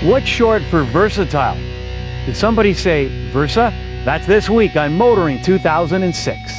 What's short for versatile? Did somebody say Versa? That's this week on Motoring 2006.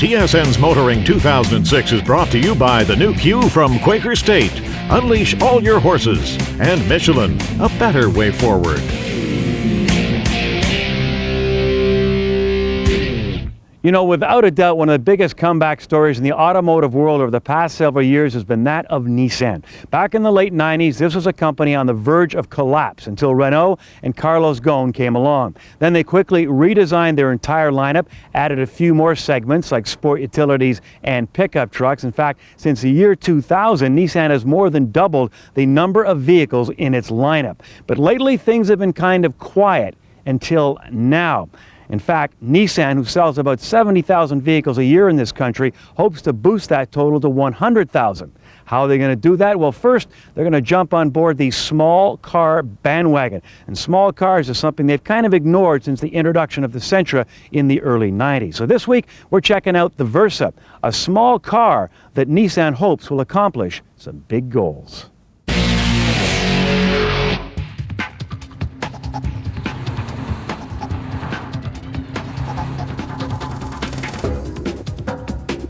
TSN's Motoring 2006 is brought to you by the new Q from Quaker State. Unleash all your horses. And Michelin, a better way forward. You know, without a doubt, one of the biggest comeback stories in the automotive world over the past several years has been that of Nissan. Back in the late 90s, this was a company on the verge of collapse until Renault and Carlos Ghosn came along. Then they quickly redesigned their entire lineup, added a few more segments like sport utilities and pickup trucks. In fact, since the year 2000, Nissan has more than doubled the number of vehicles in its lineup. But lately, things have been kind of quiet until now. In fact, Nissan, who sells about 70,000 vehicles a year in this country, hopes to boost that total to 100,000. How are they going to do that? Well, first, they're going to jump on board the small car bandwagon. And small cars is something they've kind of ignored since the introduction of the Sentra in the early 90s. So this week, we're checking out the Versa, a small car that Nissan hopes will accomplish some big goals.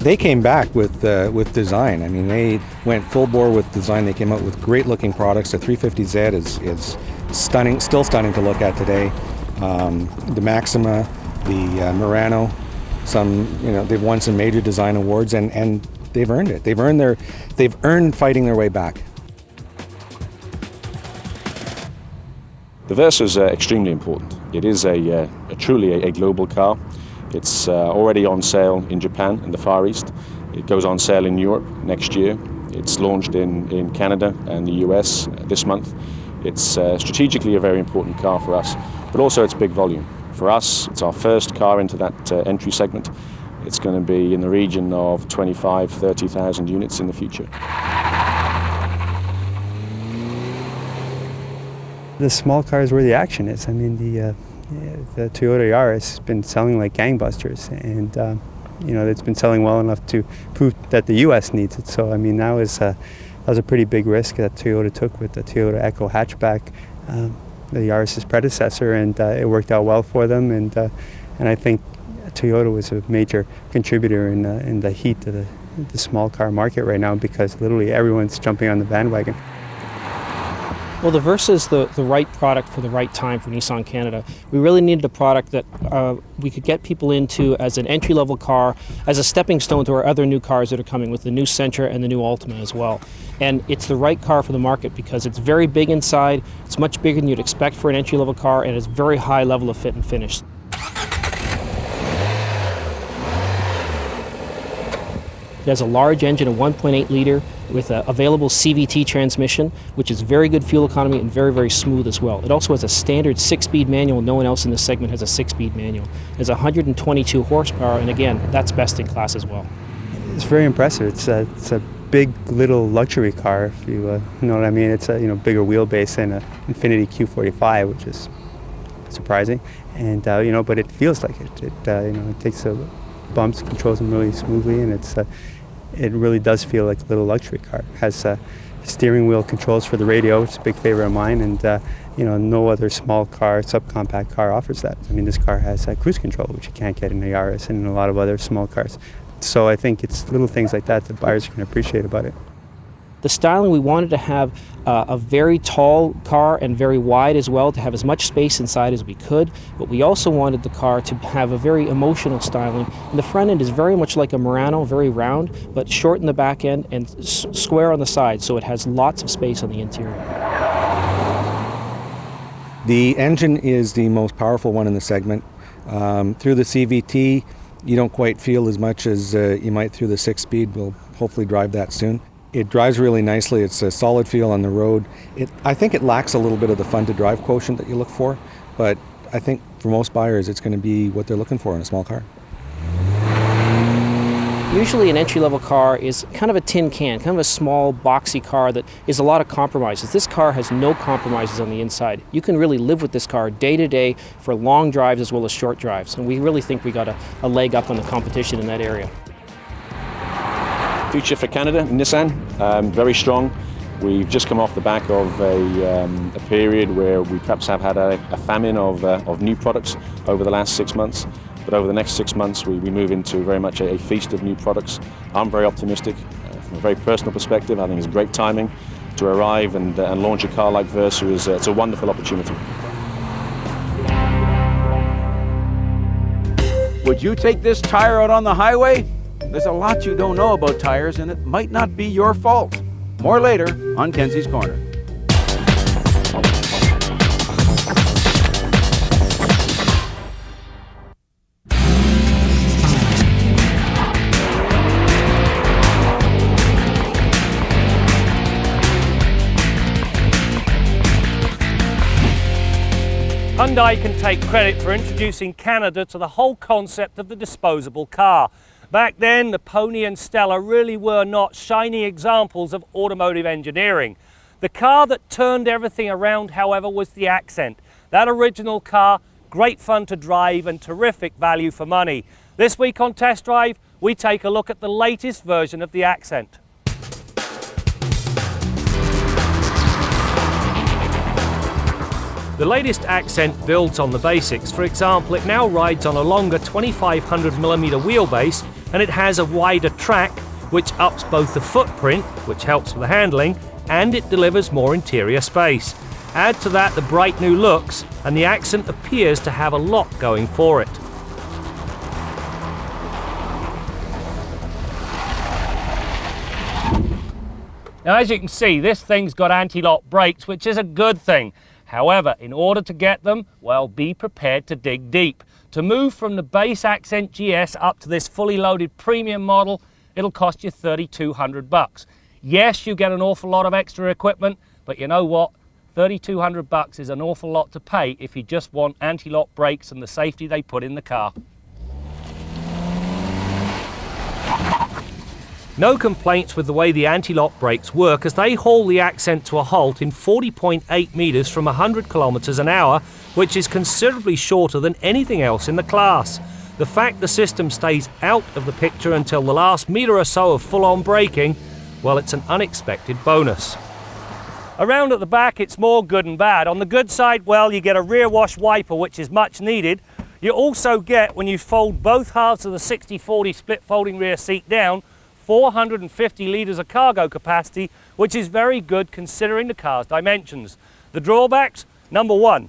They came back with design. I mean, they went full bore with design. They came out with great looking products. The 350Z is stunning, still stunning to look at today. The Maxima, the Murano, they've won some major design awards, and they've earned it. They've earned fighting their way back. The Versa is extremely important. It is truly a global car. It's already on sale in Japan and the Far East. It goes on sale in Europe next year. It's launched in Canada and the US this month. It's strategically a very important car for us, but also it's big volume. For us, it's our first car into that entry segment. It's going to be in the region of 25,000-30,000 units in the future. The small cars where the action is. I mean, the Toyota Yaris has been selling like gangbusters, and it's been selling well enough to prove that the U.S. needs it. So I mean, that was a pretty big risk that Toyota took with the Toyota Echo hatchback, the Yaris's predecessor, and it worked out well for them. And I think Toyota was a major contributor in the heat of the small car market right now, because literally everyone's jumping on the bandwagon. Well, the Versa is the right product for the right time for Nissan Canada. We really needed a product that we could get people into as an entry-level car, as a stepping stone to our other new cars that are coming with the new Sentra and the new Altima as well. And it's the right car for the market because it's very big inside, it's much bigger than you'd expect for an entry-level car, and it's very high level of fit and finish. It has a large engine, a 1.8 liter, with an available CVT transmission, which is very good fuel economy and very, very smooth as well. It also has a standard 6-speed manual. No one else in this segment has a 6-speed manual. It has 122 horsepower, and again, that's best in class as well. It's very impressive. It's a big little luxury car, if you know what I mean. It's a bigger wheelbase than an Infiniti Q45, which is surprising, and but it feels like it. It takes the bumps, controls them really smoothly, and it really does feel like a little luxury car. It has steering wheel controls for the radio, which is a big favorite of mine, and no other small car, subcompact car offers that. I mean, this car has cruise control, which you can't get in a Yaris and in a lot of other small cars. So I think it's little things like that buyers can appreciate about it. The styling, we wanted to have a very tall car and very wide as well, to have as much space inside as we could, but we also wanted the car to have a very emotional styling. And the front end is very much like a Murano, very round, but short in the back end and square on the side, so it has lots of space on the interior. The engine is the most powerful one in the segment. Through the CVT, you don't quite feel as much as you might through the 6-speed. We'll hopefully drive that soon. It drives really nicely. It's a solid feel on the road. I think it lacks a little bit of the fun to drive quotient that you look for, but I think for most buyers, it's going to be what they're looking for in a small car. Usually an entry-level car is kind of a tin can, kind of a small, boxy car that is a lot of compromises. This car has no compromises on the inside. You can really live with this car day to day for long drives as well as short drives. And we really think we got a leg up on the competition in that area. Future for Canada, Nissan, very strong. We've just come off the back of a period where we perhaps have had a famine of new products over the last 6 months. But over the next 6 months, we move into very much a feast of new products. I'm very optimistic. From a very personal perspective, I think it's great timing to arrive and launch a car like Versa. It's a wonderful opportunity. Would you take this tire out on the highway? There's a lot you don't know about tires, and it might not be your fault. More later on Kenzie's Corner. Hyundai can take credit for introducing Canada to the whole concept of the disposable car. Back then, the Pony and Stella really were not shining examples of automotive engineering. The car that turned everything around, however, was the Accent. That original car, great fun to drive and terrific value for money. This week on Test Drive, we take a look at the latest version of the Accent. The latest Accent builds on the basics. For example, it now rides on a longer 2500mm wheelbase, and it has a wider track, which ups both the footprint, which helps with the handling, and it delivers more interior space. Add to that the bright new looks, and the Accent appears to have a lot going for it. Now, as you can see, this thing's got anti-lock brakes, which is a good thing. However, in order to get them, well, be prepared to dig deep. To move from the base Accent GS up to this fully loaded premium model, it'll cost you $3,200. Yes, you get an awful lot of extra equipment, but you know what? $3,200 is an awful lot to pay if you just want anti-lock brakes and the safety they put in the car. No complaints with the way the anti-lock brakes work, as they haul the Accent to a halt in 40.8 metres from 100 kilometres an hour, which is considerably shorter than anything else in the class. The fact the system stays out of the picture until the last metre or so of full-on braking, well, it's an unexpected bonus. Around at the back, it's more good and bad. On the good side, well, you get a rear wash wiper, which is much needed. You also get, when you fold both halves of the 60/40 split folding rear seat down, 450 litres of cargo capacity, which is very good considering the car's dimensions. The drawbacks, number one,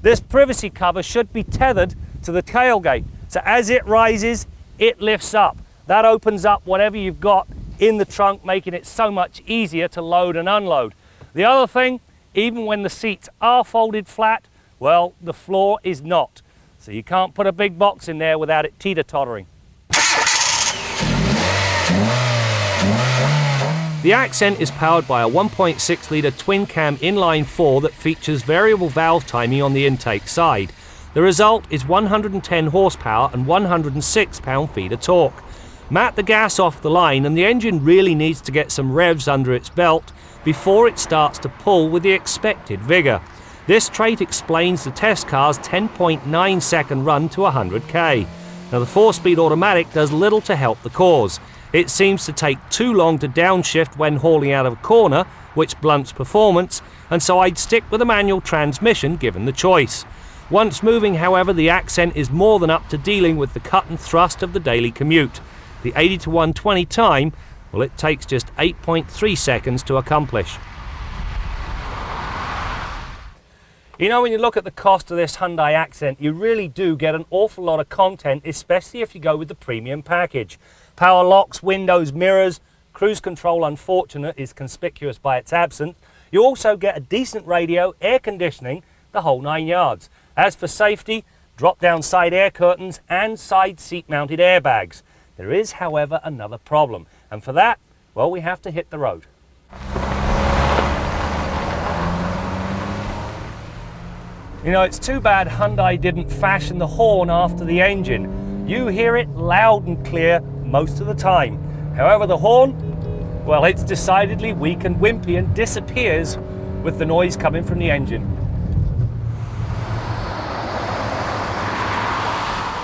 this privacy cover should be tethered to the tailgate. So as it rises, it lifts up. That opens up whatever you've got in the trunk, making it so much easier to load and unload. The other thing, even when the seats are folded flat, well, the floor is not. So you can't put a big box in there without it teeter-tottering. The Accent is powered by a 1.6 litre twin-cam inline-4 that features variable valve timing on the intake side. The result is 110 horsepower and 106 pound-feet of torque. Mat the gas off the line, and the engine really needs to get some revs under its belt before it starts to pull with the expected vigour. This trait explains the test car's 10.9 second run to 100k. Now, the 4-speed automatic does little to help the cause. It seems to take too long to downshift when hauling out of a corner, which blunts performance, and so I'd stick with a manual transmission given the choice. Once moving, however, the Accent is more than up to dealing with the cut and thrust of the daily commute. The 80 to 120 time, well, it takes just 8.3 seconds to accomplish. You know, when you look at the cost of this Hyundai Accent, you really do get an awful lot of content, especially if you go with the premium package. Power locks, windows, mirrors, cruise control, unfortunate, is conspicuous by its absence. You also get a decent radio, air conditioning, the whole 9 yards. As for safety, drop-down side air curtains and side seat-mounted airbags. There is, however, another problem, and for that, well, we have to hit the road. You know, it's too bad Hyundai didn't fashion the horn after the engine. You hear it loud and clear most of the time. However, the horn, well, it's decidedly weak and wimpy and disappears with the noise coming from the engine.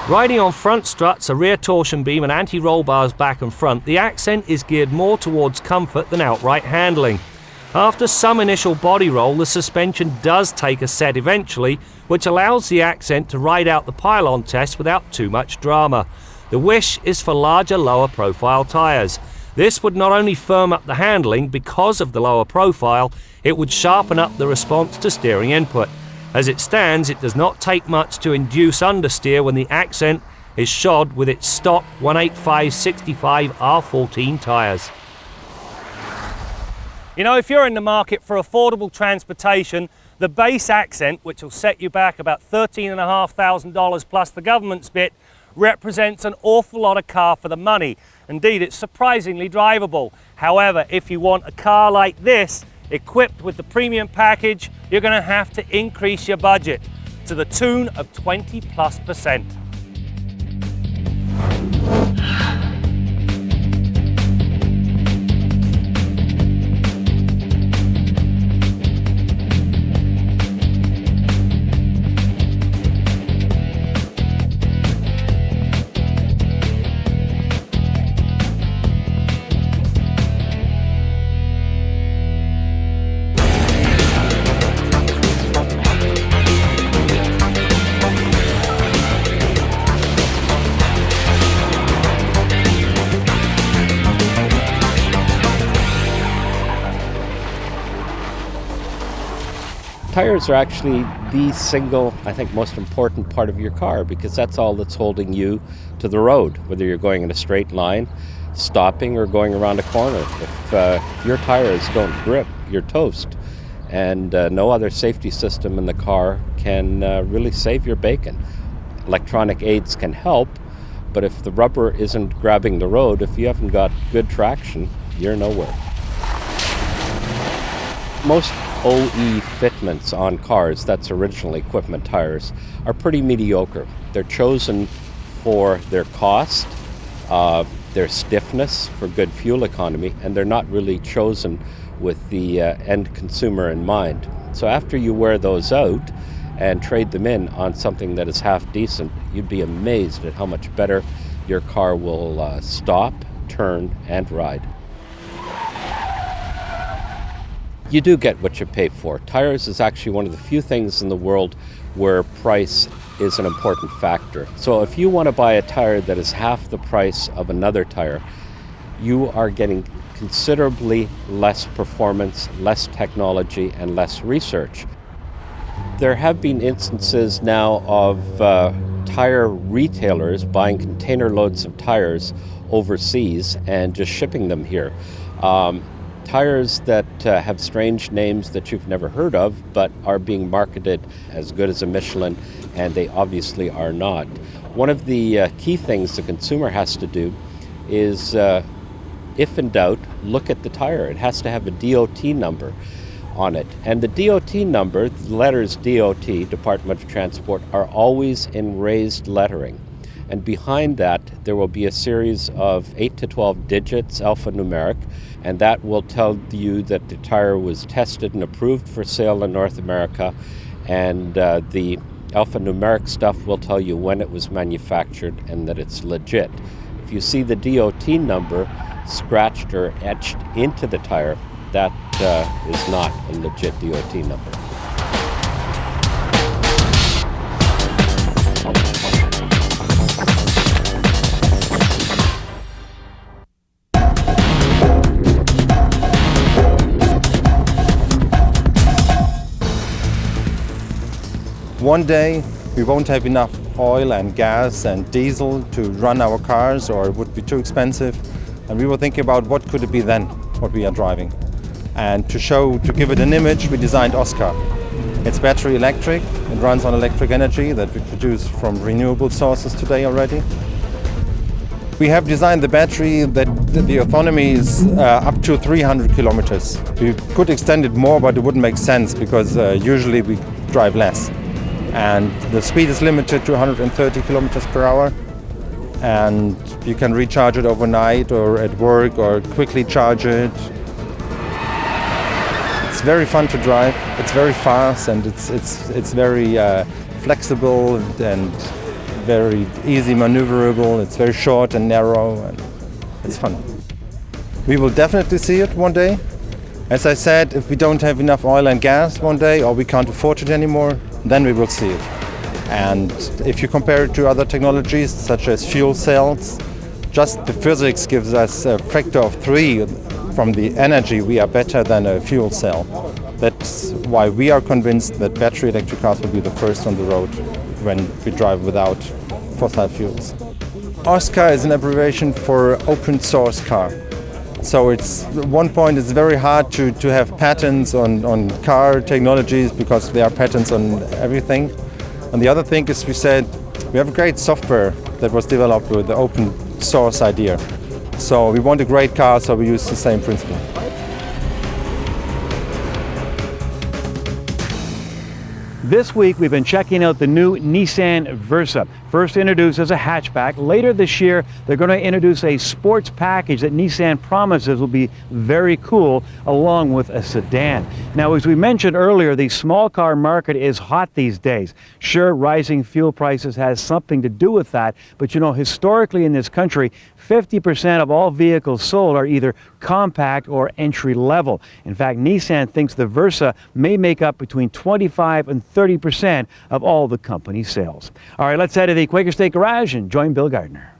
Riding on front struts, a rear torsion beam and anti-roll bars back and front, the Accent is geared more towards comfort than outright handling. After some initial body roll, the suspension does take a set eventually, which allows the Accent to ride out the pylon test without too much drama. The wish is for larger, lower profile tyres. This would not only firm up the handling because of the lower profile, it would sharpen up the response to steering input. As it stands, it does not take much to induce understeer when the Accent is shod with its stock 185/65 R14 tyres. You know, if you're in the market for affordable transportation, the base Accent, which will set you back about $13,500 plus the government's bit, represents an awful lot of car for the money. Indeed, it's surprisingly drivable. However, if you want a car like this, equipped with the premium package, you're going to have to increase your budget to the tune of 20+%. Tires are actually the single, I think, most important part of your car, because that's all that's holding you to the road, whether you're going in a straight line, stopping, or going around a corner. If your tires don't grip, you're toast. And no other safety system in the car can really save your bacon. Electronic aids can help, but if the rubber isn't grabbing the road, if you haven't got good traction, you're nowhere. Most OE fitments on cars, that's original equipment tires, are pretty mediocre. They're chosen for their cost, their stiffness, for good fuel economy, and they're not really chosen with the end consumer in mind. So after you wear those out and trade them in on something that is half decent, you'd be amazed at how much better your car will stop, turn, and ride. You do get what you pay for. Tires is actually one of the few things in the world where price is an important factor. So if you want to buy a tire that is half the price of another tire, you are getting considerably less performance, less technology, and less research. There have been instances now of tire retailers buying container loads of tires overseas and just shipping them here. Tires that have strange names that you've never heard of, but are being marketed as good as a Michelin, and they obviously are not. One of the key things the consumer has to do is, if in doubt, look at the tire. It has to have a DOT number on it. And the DOT number, the letters DOT, Department of Transport, are always in raised lettering. And behind that, there will be a series of 8 to 12 digits, alphanumeric, and that will tell you that the tire was tested and approved for sale in North America, and the alphanumeric stuff will tell you when it was manufactured and that it's legit. If you see the DOT number scratched or etched into the tire, that is not a legit DOT number. One day we won't have enough oil and gas and diesel to run our cars, or it would be too expensive, and we were thinking about what could it be then, what we are driving. And to give it an image, we designed Oscar. It's battery electric, it runs on electric energy that we produce from renewable sources today already. We have designed the battery that the autonomy is up to 300 kilometers. We could extend it more, but it wouldn't make sense because usually we drive less. and the speed is limited to 130 kilometers per hour. And you can recharge it overnight or at work or quickly charge it. It's very fun to drive. It's very fast and it's very flexible and very easy maneuverable. It's very short and narrow and it's fun. We will definitely see it one day. As I said, if we don't have enough oil and gas one day or we can't afford it anymore, then we will see it. And if you compare it to other technologies such as fuel cells, just the physics gives us a factor of 3 from the energy. We are better than a fuel cell. That's why we are convinced that battery electric cars will be the first on the road when we drive without fossil fuels. OSCAR is an abbreviation for open source car. So it's one point it's very hard to have patents on car technologies because there are patents on everything. And the other thing is we said we have a great software that was developed with the open source idea. So we want a great car, so we use the same principle. This week, we've been checking out the new Nissan Versa. First introduced as a hatchback. Later this year, they're going to introduce a sports package that Nissan promises will be very cool, along with a sedan. Now, as we mentioned earlier, the small car market is hot these days. Sure, rising fuel prices has something to do with that, but you know, historically in this country, 50% of all vehicles sold are either compact or entry level. In fact, Nissan thinks the Versa may make up between 25 and 30% of all the company's sales. All right, let's head to the Quaker State Garage and join Bill Gardner.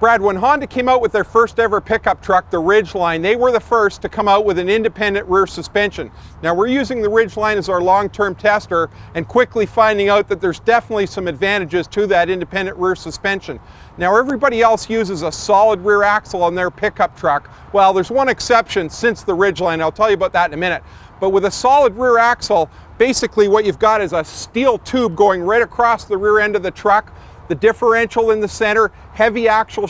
Brad, when Honda came out with their first ever pickup truck, the Ridgeline, they were the first to come out with an independent rear suspension. Now we're using the Ridgeline as our long-term tester and quickly finding out that there's definitely some advantages to that independent rear suspension. Now everybody else uses a solid rear axle on their pickup truck. Well, there's one exception since the Ridgeline. I'll tell you about that in a minute. But with a solid rear axle, basically what you've got is a steel tube going right across the rear end of the truck. The differential in the center, heavy axle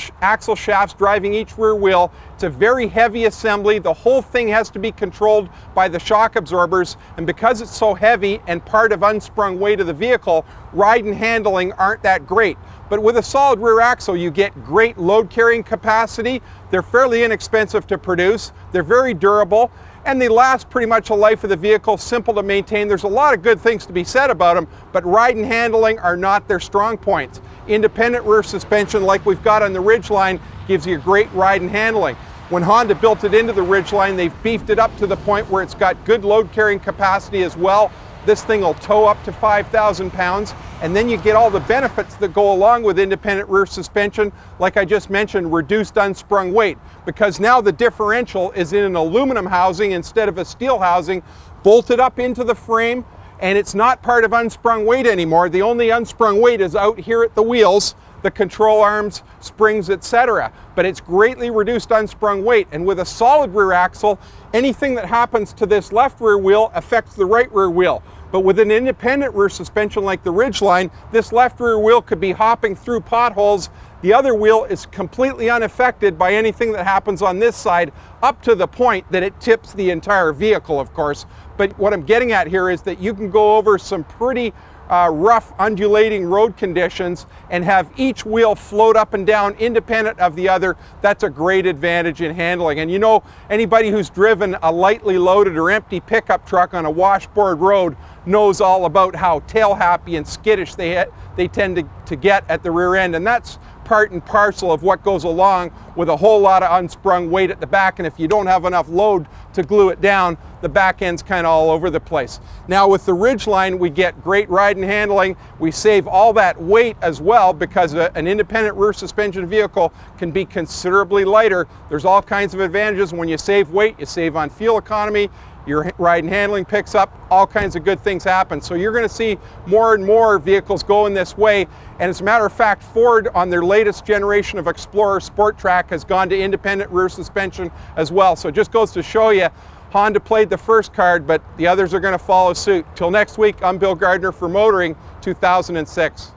shafts driving each rear wheel. It's a very heavy assembly. The whole thing has to be controlled by the shock absorbers, and because it's so heavy and part of unsprung weight of the vehicle, ride and handling aren't that great. But with a solid rear axle, you get great load carrying capacity. They're fairly inexpensive to produce. They're very durable. And they last pretty much the life of the vehicle, simple to maintain. There's a lot of good things to be said about them, but ride and handling are not their strong points. Independent rear suspension, like we've got on the Ridgeline, gives you great ride and handling. When Honda built it into the Ridgeline, they've beefed it up to the point where it's got good load carrying capacity as well. This thing will tow up to 5,000 pounds, and then you get all the benefits that go along with independent rear suspension, like I just mentioned, reduced unsprung weight, because now the differential is in an aluminum housing instead of a steel housing, bolted up into the frame, and it's not part of unsprung weight anymore. The only unsprung weight is out here at the wheels, the control arms, springs, etc. But it's greatly reduced unsprung weight, and with a solid rear axle, anything that happens to this left rear wheel affects the right rear wheel. But with an independent rear suspension like the Ridgeline, this left rear wheel could be hopping through potholes. The other wheel is completely unaffected by anything that happens on this side, up to the point that it tips the entire vehicle, of course. But what I'm getting at here is that you can go over some pretty rough undulating road conditions and have each wheel float up and down independent of the other. That's a great advantage in handling. And you know, anybody who's driven a lightly loaded or empty pickup truck on a washboard road knows all about how tail happy and skittish they tend to get at the rear end, and that's part and parcel of what goes along with a whole lot of unsprung weight at the back. And if you don't have enough load to glue it down, the back end's kind of all over the place. Now with the Ridgeline, we get great ride and handling. We save all that weight as well, because an independent rear suspension vehicle can be considerably lighter. There's all kinds of advantages. When you save weight, you save on fuel economy, your ride and handling picks up, all kinds of good things happen. So you're going to see more and more vehicles going this way. And as a matter of fact, Ford on their latest generation of Explorer Sport Track has gone to independent rear suspension as well. So it just goes to show you, Honda played the first card, but the others are going to follow suit. Till next week, I'm Bill Gardner for Motoring 2006.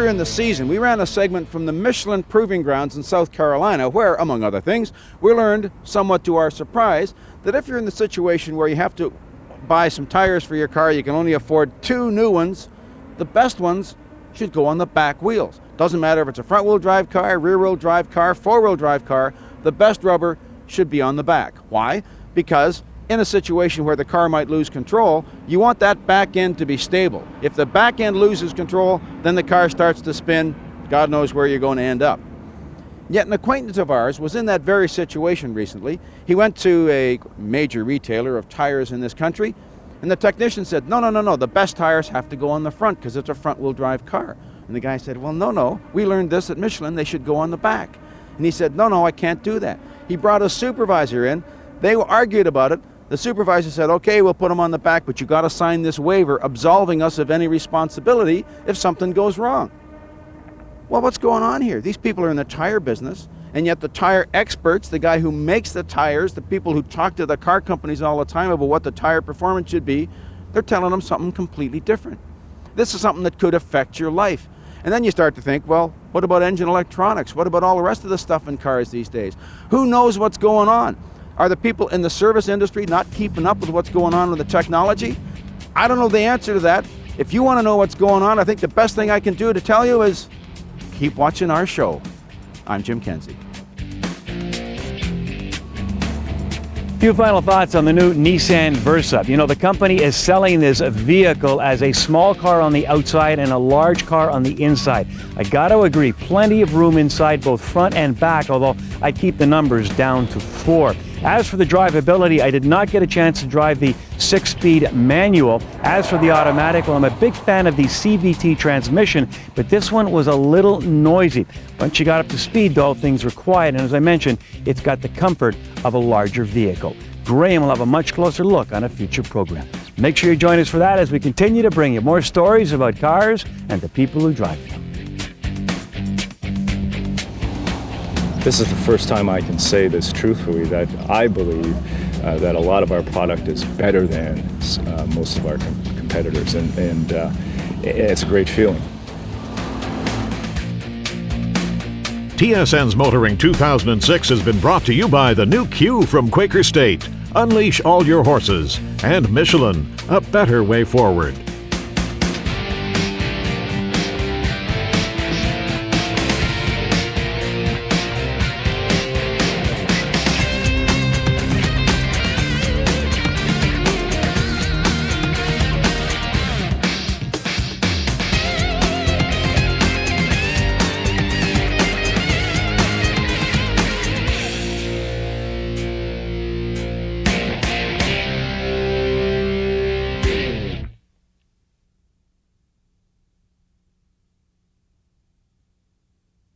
earlier in the season, we ran a segment from the Michelin Proving Grounds in South Carolina where, among other things, we learned, somewhat to our surprise, that if you're in the situation where you have to buy some tires for your car, you can only afford 2 new ones, the best ones should go on the back wheels. Doesn't matter if it's a front-wheel drive car, rear-wheel drive car, 4-wheel drive car, the best rubber should be on the back. Why? Because in a situation where the car might lose control, you want that back end to be stable. If the back end loses control, then the car starts to spin. God knows where you're going to end up. Yet an acquaintance of ours was in that very situation recently. He went to a major retailer of tires in this country, and the technician said, no, the best tires have to go on the front because it's a front-wheel drive car. And the guy said, well, no, we learned this at Michelin, they should go on the back. And he said, no, I can't do that. He brought a supervisor in. They argued about it. The supervisor said, okay, we'll put them on the back, but you got to sign this waiver absolving us of any responsibility if something goes wrong. Well, what's going on here? These people are in the tire business, and yet the tire experts, the guy who makes the tires, the people who talk to the car companies all the time about what the tire performance should be, they're telling them something completely different. This is something that could affect your life. And then you start to think, well, what about engine electronics? What about all the rest of the stuff in cars these days? Who knows what's going on? Are the people in the service industry not keeping up with what's going on with the technology? I don't know the answer to that. If you want to know what's going on, I think the best thing I can do to tell you is keep watching our show. I'm Jim Kenzie. Few final thoughts on the new Nissan Versa. You know, the company is selling this vehicle as a small car on the outside and a large car on the inside. I got to agree, plenty of room inside both front and back, although I keep the numbers down to 4. As for the drivability, I did not get a chance to drive the 6-speed manual. As for the automatic, well, I'm a big fan of the CVT transmission, but this one was a little noisy. Once you got up to speed, though, things were quiet, and as I mentioned, it's got the comfort of a larger vehicle. Graham will have a much closer look on a future program. Make sure you join us for that as we continue to bring you more stories about cars and the people who drive them. This is the first time I can say this truthfully, that I believe that a lot of our product is better than most of our competitors, and it's a great feeling. TSN's Motoring 2006 has been brought to you by the new Q from Quaker State. Unleash all your horses. And Michelin, a better way forward.